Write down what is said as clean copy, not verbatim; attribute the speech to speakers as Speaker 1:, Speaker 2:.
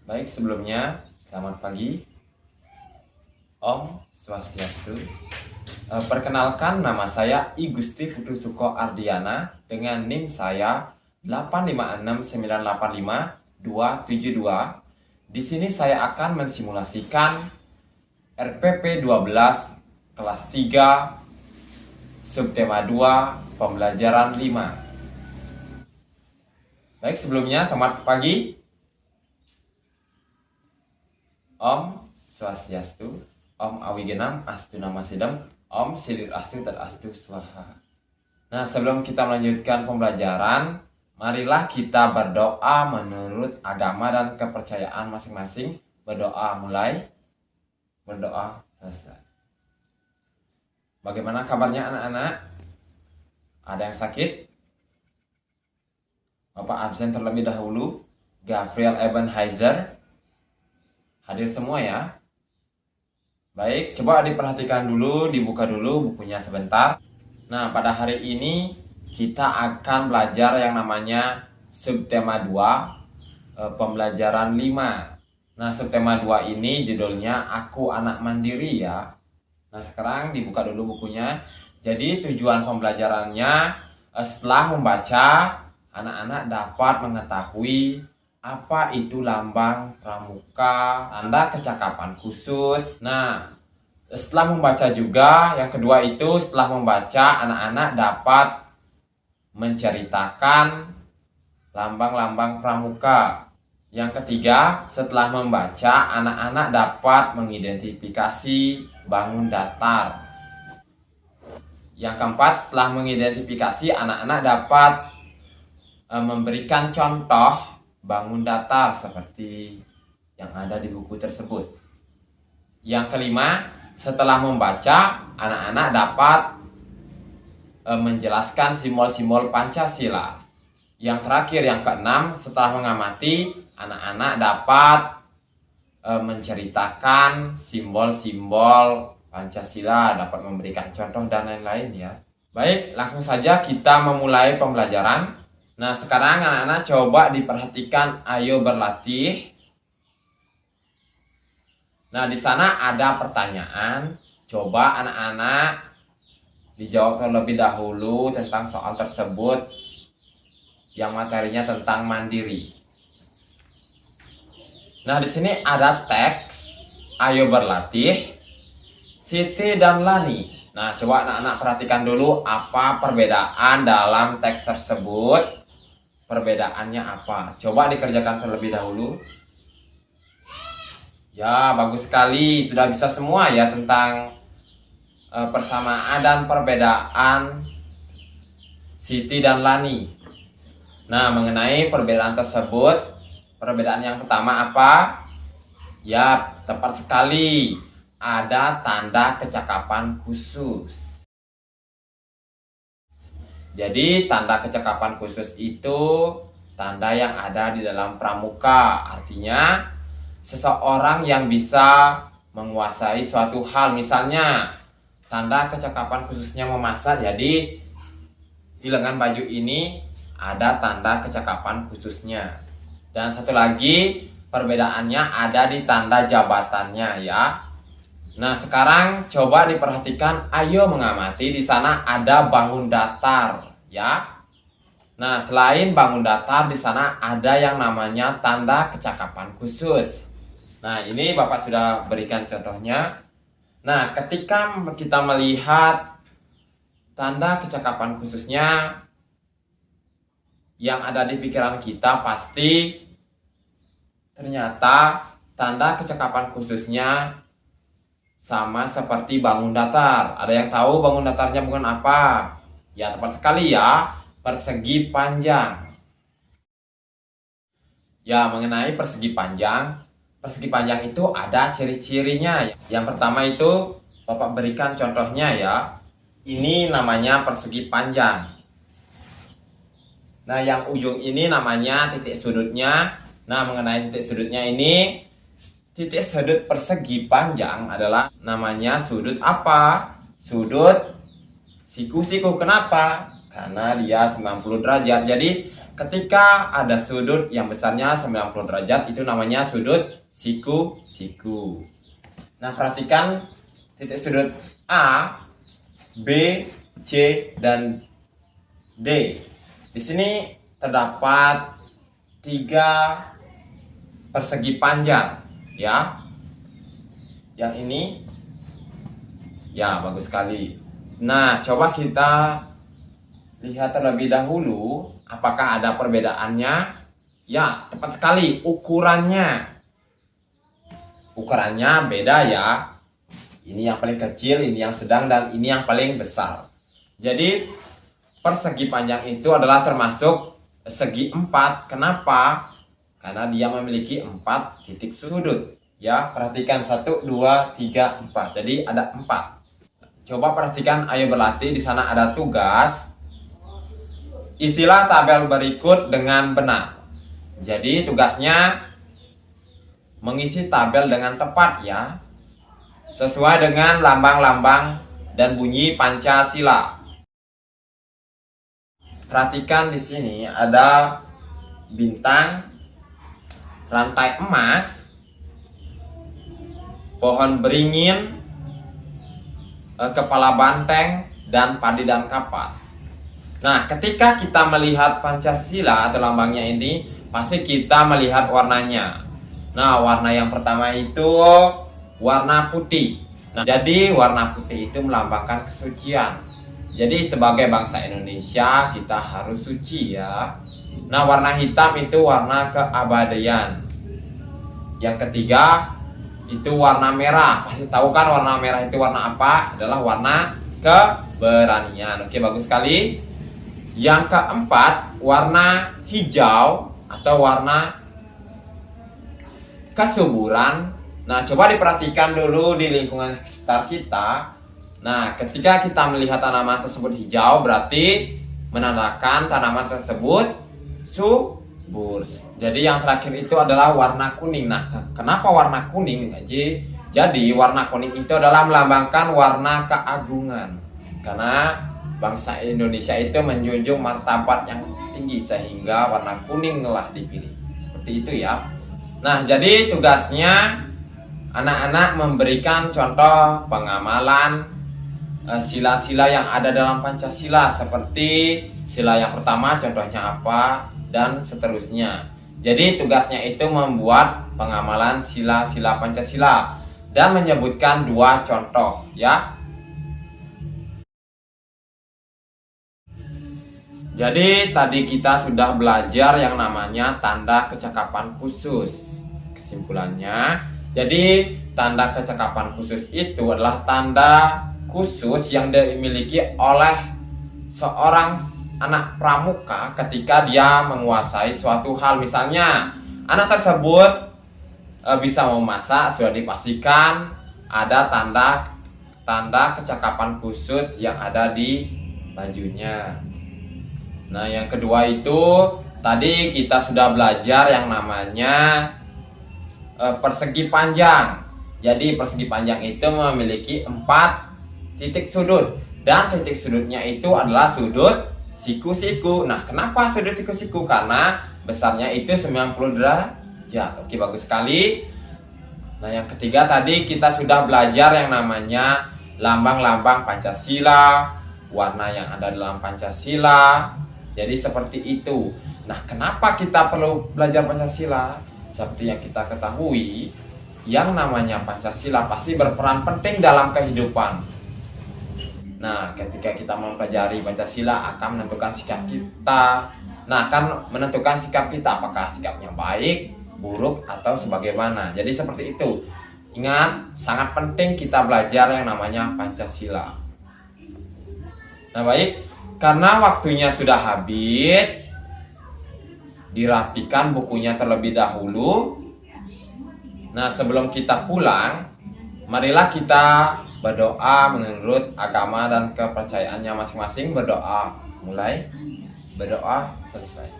Speaker 1: Baik, sebelumnya selamat pagi, Om Swastiastu. Perkenalkan, nama saya I Gusti Putu Suko Ardiana dengan NIM saya 856985272. Di sini saya akan mensimulasikan RPP 12 kelas 3 subtema 2 pembelajaran 5. Baik, sebelumnya selamat pagi, Om Swastiastu, Om Awigenam Astu Nama Sidam, Om Sidir Astu Tat Astu Swaha. Nah, sebelum kita melanjutkan pembelajaran, marilah kita berdoa menurut agama dan kepercayaan masing-masing. Berdoa mulai, berdoa selesai. Bagaimana kabarnya anak-anak? Ada yang sakit? Bapak absen terlebih dahulu. Gabriel Ebenheiser hadir semua ya. Baik, coba diperhatikan dulu, dibuka dulu bukunya sebentar. Nah, pada hari ini kita akan belajar yang namanya subtema 2 pembelajaran 5. Nah, subtema 2 ini judulnya Aku Anak Mandiri ya. Nah, sekarang dibuka dulu bukunya. Jadi tujuan pembelajarannya setelah membaca, anak-anak dapat mengetahui apa itu lambang pramuka, tanda kecakapan khusus. Nah, setelah membaca juga, yang kedua itu setelah membaca, anak-anak dapat menceritakan lambang-lambang pramuka. Yang ketiga, setelah membaca, anak-anak dapat mengidentifikasi bangun datar. Yang keempat, setelah mengidentifikasi, anak-anak dapat memberikan contoh bangun datar seperti yang ada di buku tersebut. Yang kelima, setelah membaca, anak-anak dapat menjelaskan simbol-simbol Pancasila. Yang terakhir, yang keenam, setelah mengamati, anak-anak dapat menceritakan simbol-simbol Pancasila, dapat memberikan contoh dan lain-lain ya. Baik, langsung saja kita memulai pembelajaran. Nah, sekarang anak-anak coba diperhatikan, ayo berlatih. Nah, di sana ada pertanyaan. Coba anak-anak dijawab terlebih dahulu tentang soal tersebut yang materinya tentang mandiri. Nah, di sini ada teks, ayo berlatih, Siti dan Lani. Nah, coba anak-anak perhatikan dulu apa perbedaan dalam teks tersebut. Perbedaannya apa? Coba dikerjakan terlebih dahulu. Ya, bagus sekali. Sudah bisa semua ya tentang persamaan dan perbedaan Siti dan Lani. Nah, mengenai perbedaan tersebut, perbedaan yang pertama apa? Ya, tepat sekali. Ada tanda kecakapan khusus. Jadi tanda kecakapan khusus itu tanda yang ada di dalam pramuka. Artinya seseorang yang bisa menguasai suatu hal. Misalnya tanda kecakapan khususnya memasak. Jadi di lengan baju ini ada tanda kecakapan khususnya. Dan satu lagi perbedaannya ada di tanda jabatannya ya. Nah, sekarang coba diperhatikan, ayo mengamati, di sana ada bangun datar ya. Nah, selain bangun datar di sana ada yang namanya tanda kecakapan khusus. Nah, ini Bapak sudah berikan contohnya. Nah, ketika kita melihat tanda kecakapan khususnya, yang ada di pikiran kita pasti ternyata tanda kecakapan khususnya sama seperti bangun datar. Ada yang tahu bangun datarnya bukan apa? Ya, tepat sekali ya, persegi panjang. Ya, mengenai persegi panjang itu ada ciri-cirinya. Yang pertama itu Bapak berikan contohnya ya. Ini namanya persegi panjang. Nah, yang ujung ini namanya titik sudutnya. Nah, mengenai titik sudutnya ini, titik sudut persegi panjang adalah namanya sudut apa? Sudut siku-siku. Kenapa? Karena dia 90 derajat. Jadi ketika ada sudut yang besarnya 90 derajat, itu namanya sudut siku-siku. Nah, perhatikan titik sudut A, B, C, dan D. Di sini terdapat 3 persegi panjang, ya. Yang ini, ya, bagus sekali. Nah, coba kita lihat terlebih dahulu apakah ada perbedaannya. Ya, tepat sekali, ukurannya beda ya. Ini yang paling kecil, ini yang sedang, dan ini yang paling besar. Jadi persegi panjang itu adalah termasuk segi 4. Kenapa? Karena dia memiliki 4 titik sudut. Ya, perhatikan 1, 2, 3, 4. Jadi ada 4. Coba perhatikan, ayo berlatih. Di sana ada tugas. Isilah tabel berikut dengan benar. Jadi tugasnya mengisi tabel dengan tepat ya. Sesuai dengan lambang-lambang dan bunyi Pancasila. Perhatikan di sini ada bintang, rantai emas, pohon beringin, kepala banteng, dan padi dan kapas. Nah, ketika kita melihat Pancasila atau lambangnya ini, pasti kita melihat warnanya. Nah, warna yang pertama itu warna putih. Nah, jadi warna putih itu melambangkan kesucian. Jadi sebagai bangsa Indonesia kita harus suci ya. Nah, warna hitam itu warna keabadian. Yang ketiga itu warna merah. Pasti tahu kan warna merah itu warna apa? Adalah warna keberanian. Oke, bagus sekali. Yang keempat warna hijau atau warna kesuburan. Nah, coba diperhatikan dulu di lingkungan sekitar kita. Nah, ketika kita melihat tanaman tersebut hijau, berarti menandakan tanaman tersebut subur. Jadi yang terakhir itu adalah warna kuning. Nah, kenapa warna kuning? Jadi warna kuning itu adalah melambangkan warna keagungan. Karena bangsa Indonesia itu menjunjung martabat yang tinggi sehingga warna kuning telah dipilih. Seperti itu ya. Nah, jadi tugasnya anak-anak memberikan contoh pengamalan sila-sila yang ada dalam Pancasila, seperti sila yang pertama contohnya apa dan seterusnya. Jadi tugasnya itu membuat pengamalan sila-sila Pancasila dan menyebutkan 2 contoh ya. Jadi tadi kita sudah belajar yang namanya tanda kecakapan khusus. Kesimpulannya, jadi tanda kecakapan khusus itu adalah tanda khusus yang dimiliki oleh seorang anak pramuka ketika dia menguasai suatu hal. Misalnya anak tersebut bisa memasak, sudah dipastikan ada tanda kecakapan khusus yang ada di bajunya. Nah, yang kedua itu tadi kita sudah belajar yang namanya persegi panjang. Jadi persegi panjang itu memiliki 4 titik sudut, dan titik sudutnya itu adalah sudut siku-siku. Nah, kenapa sudut siku-siku? Karena besarnya itu 90 derajat. Oke, bagus sekali. Nah, yang ketiga tadi kita sudah belajar yang namanya lambang-lambang Pancasila, warna yang ada dalam Pancasila. Jadi seperti itu. Nah, kenapa kita perlu belajar Pancasila? Seperti yang kita ketahui, yang namanya Pancasila pasti berperan penting dalam kehidupan. Nah, ketika kita mempelajari Pancasila akan menentukan sikap kita. Nah, akan menentukan sikap kita apakah sikapnya baik, buruk, atau sebagaimana. Jadi seperti itu. Ingat, sangat penting kita belajar yang namanya Pancasila. Nah, baik, karena waktunya sudah habis, dirapikan bukunya terlebih dahulu. Nah, sebelum kita pulang, marilah kita berdoa menurut agama dan kepercayaannya masing-masing. Berdoa, mulai berdoa, selesai.